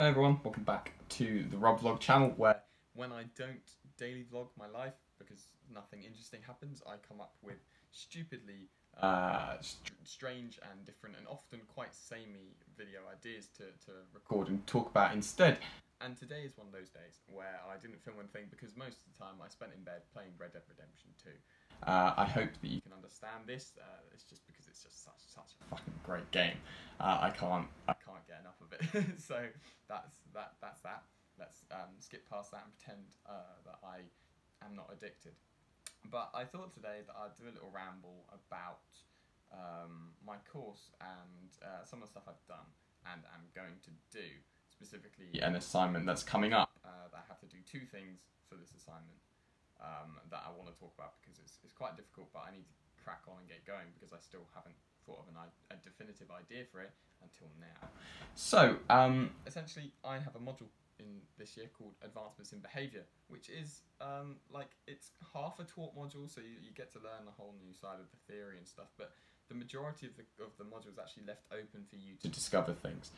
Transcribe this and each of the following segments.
Hello everyone, welcome back to the Rob Vlog channel, where when I don't daily vlog my life because nothing interesting happens, I come up with stupidly strange and different and often quite samey video ideas to record and talk about instead. And today is one of those days where I didn't film anything because most of the time I spent in bed playing Red Dead Redemption 2. I hope that you can understand this. It's just because it's just such a fucking great game. I can't get enough of it. So that's that. Let's skip past that and pretend that I am not addicted. But I thought today that I'd do a little ramble about my course and some of the stuff I've done and am going to do. Specifically, an assignment that's coming up. That I have to do two things for this assignment that I want to talk about because it's quite difficult, but I need to crack on and get going because I still haven't thought of a definitive idea for it until now. So, essentially, I have a module in this year called Advancements in Behaviour, which is it's half a taught module, so you get to learn a whole new side of the theory and stuff, but the majority of the module is actually left open for you to discover things.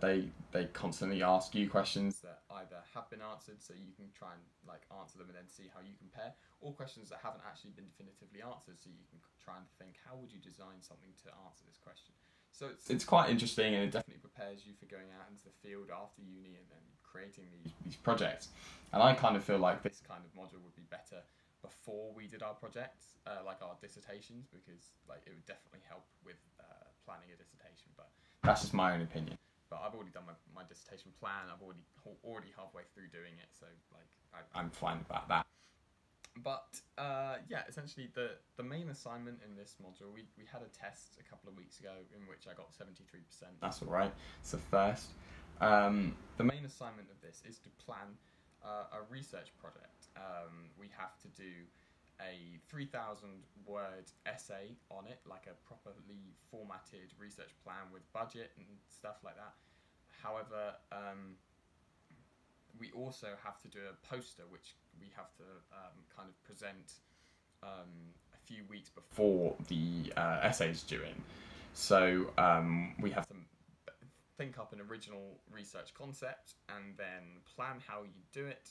They constantly ask you questions that either have been answered, so you can try and answer them and then see how you compare, or questions that haven't actually been definitively answered, so you can try and think, how would you design something to answer this question? So it's quite interesting, and it definitely prepares you for going out into the field after uni and then creating these projects. And I kind of feel like this kind of module would be better before we did our projects, like our dissertations, because it would definitely help with planning a dissertation. But that's just my own opinion. But I've already done my dissertation plan. I've already halfway through doing it, so I'm fine about that. But yeah, essentially the main assignment in this module, we had a test a couple of weeks ago in which I got 73%. That's all right. It's the first. The main assignment of this is to plan a research project. We have to do a 3,000 word essay on it, like a properly formatted research plan with budget and stuff like that. However, we also have to do a poster which we have to kind of present a few weeks before the essay's due in. So we have to think up an original research concept and then plan how you do it,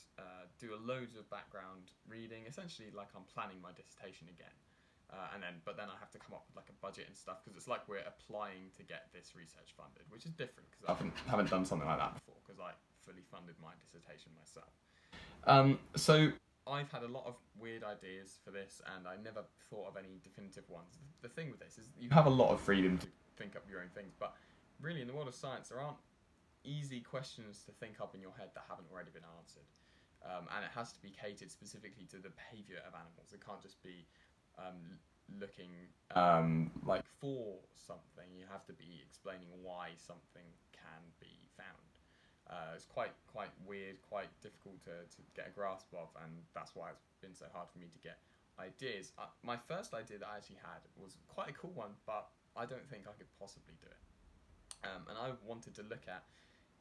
do a load of background reading, essentially like I'm planning my dissertation again. But then I have to come up with like a budget and stuff because it's like we're applying to get this research funded, which is different because I haven't done something like that before because I fully funded my dissertation myself. So I've had a lot of weird ideas for this and I never thought of any definitive ones. The thing with this is you have a lot of freedom to think up your own things, but really in the world of science there aren't easy questions to think up in your head that haven't already been answered. And it has to be catered specifically to the behaviour of animals. It can't just be looking for something. You have to be explaining why something can be found. It's quite weird, quite difficult to get a grasp of, and that's why it's been so hard for me to get ideas. My first idea that I actually had was quite a cool one, but I don't think I could possibly do it. And I wanted to look at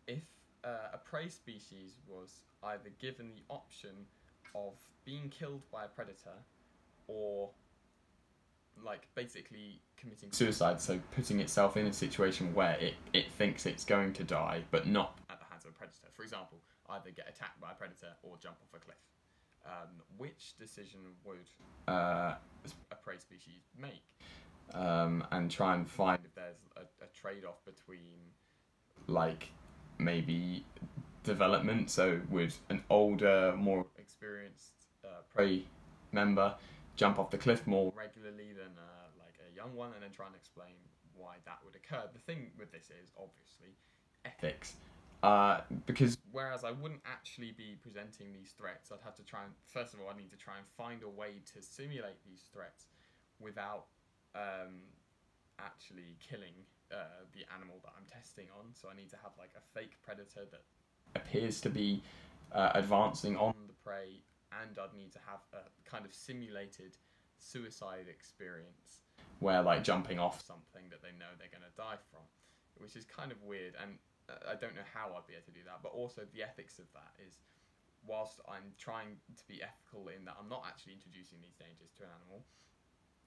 if a prey species was either given the option of being killed by a predator or basically committing suicide, so putting itself in a situation where it thinks it's going to die but not at the hands of a predator. For example, either get attacked by a predator or jump off a cliff. Which decision would a prey species make? And try and find if there's a trade-off between maybe development, so would an older, more experienced prey member jump off the cliff more regularly than a young one, and then try and explain why that would occur. The thing with this is obviously ethics. Because whereas I wouldn't actually be presenting these threats, I'd have to try and, first of all, I need to try and find a way to simulate these threats without actually killing the animal that I'm testing on. So I need to have a fake predator that appears to be advancing on the prey, and I'd need to have a kind of simulated suicide experience where jumping off something that they know they're going to die from, which is kind of weird, and I don't know how I'd be able to do that. But also the ethics of that is, whilst I'm trying to be ethical in that I'm not actually introducing these dangers to an animal,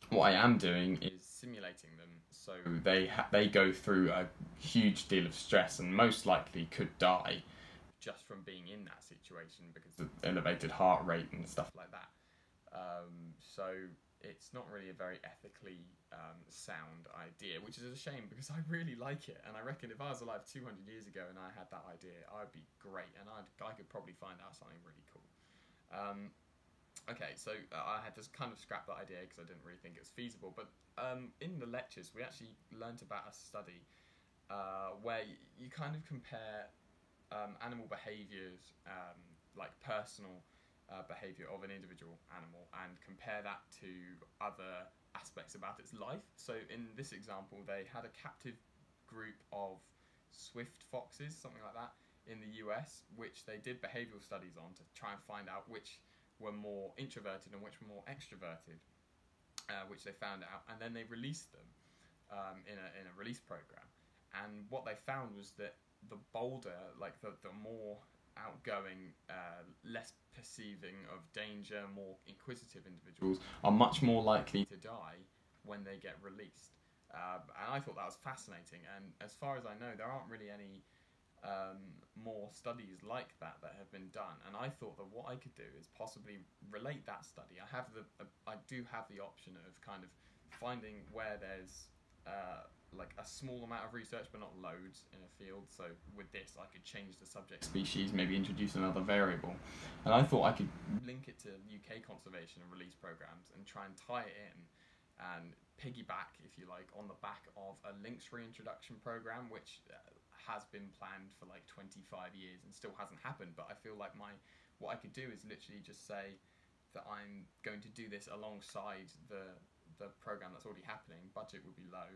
what I am doing is simulating them, so they go through a huge deal of stress and most likely could die just from being in that situation because of elevated heart rate and stuff like that. So it's not really a very ethically sound idea, which is a shame because I really like it, and I reckon if I was alive 200 years ago and I had that idea, I'd be great, and I could probably find out something really cool. Okay, so I had to kind of scrap that idea because I didn't really think it was feasible, but in the lectures we actually learnt about a study where you kind of compare animal behaviours, like personal behaviour of an individual animal, and compare that to other aspects about its life. So in this example, they had a captive group of swift foxes, something like that, in the US, which they did behavioural studies on to try and find out which were more introverted and which were more extroverted, which they found out, and then they released them in a release program. And what they found was that the bolder, like the more outgoing, less perceiving of danger, more inquisitive individuals are much more likely to die when they get released. And I thought that was fascinating, and as far as I know, there aren't really any more studies like that have been done. And I thought that what I could do is possibly relate that study. I do have the option of kind of finding where there's like a small amount of research but not loads in a field. So with this I could change the subject species, maybe introduce another variable, and I thought I could link it to UK conservation and release programs and try and tie it in and piggyback, if you like, on the back of a lynx reintroduction program which has been planned for like 25 years and still hasn't happened. But I feel like what I could do is literally just say that I'm going to do this alongside the program that's already happening. Budget would be low,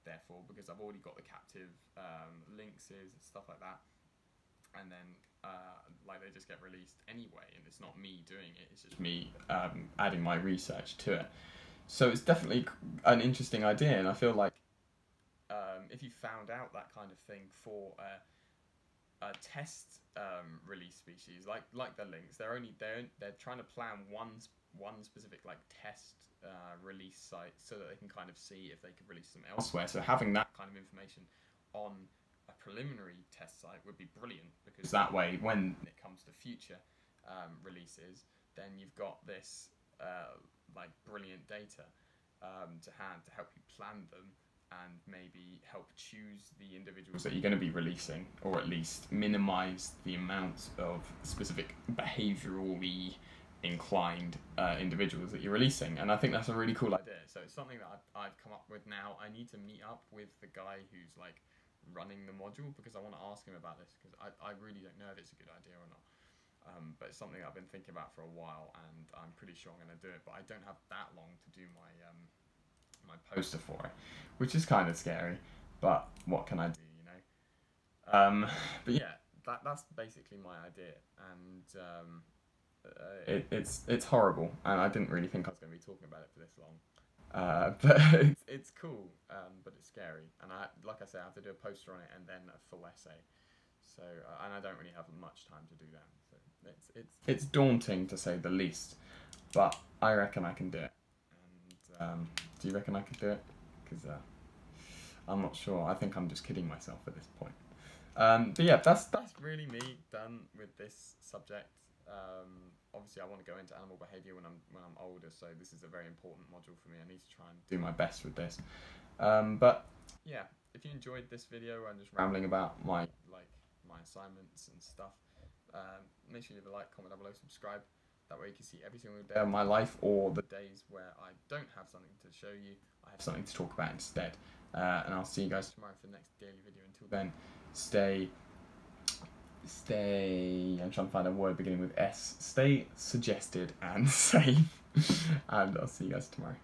therefore, because I've already got the captive lynxes and stuff like that, and then like they just get released anyway, and it's not me doing it, it's just me adding my research to it. So it's definitely an interesting idea, and I feel like if you found out that kind of thing for a test release species like the lynx, they're trying to plan one specific like test release site so that they can kind of see if they could release them elsewhere. So having that kind of information on a preliminary test site would be brilliant, because that way when it comes to future releases, then you've got this like brilliant data to hand to help you plan them and maybe help choose the individuals that you're going to be releasing, or at least minimise the amount of specific behaviourally inclined individuals that you're releasing. And I think that's a really cool idea. So it's something that I've come up with now. I need to meet up with the guy who's like running the module, because I want to ask him about this, because I really don't know if it's a good idea or not. But it's something I've been thinking about for a while, and I'm pretty sure I'm going to do it, but I don't have that long to do my my poster for it, which is kind of scary, but what can I do, you know? But yeah, that's basically my idea, and it's horrible, and I didn't really think I was going to be talking about it for this long. But it's cool, but it's scary, and like I said, I have to do a poster on it and then a full essay. So and I don't really have much time to do that. So it's daunting, to say the least, but I reckon I can do it. And do you reckon I could do it? Because I'm not sure. I think I'm just kidding myself at this point. But yeah, that's really me done with this subject. Obviously, I want to go into animal behaviour when I'm older, so this is a very important module for me. I need to try and do my best with this. But yeah, if you enjoyed this video, I'm just rambling about my assignments and stuff. Make sure you leave a like, comment down below, subscribe. That way you can see every single day of my life, or the days where I don't have something to show you, I have something to talk about instead. And I'll see you guys tomorrow for the next daily video. Until then, stay, I'm trying to find a word beginning with S. Stay suggested and safe. And I'll see you guys tomorrow.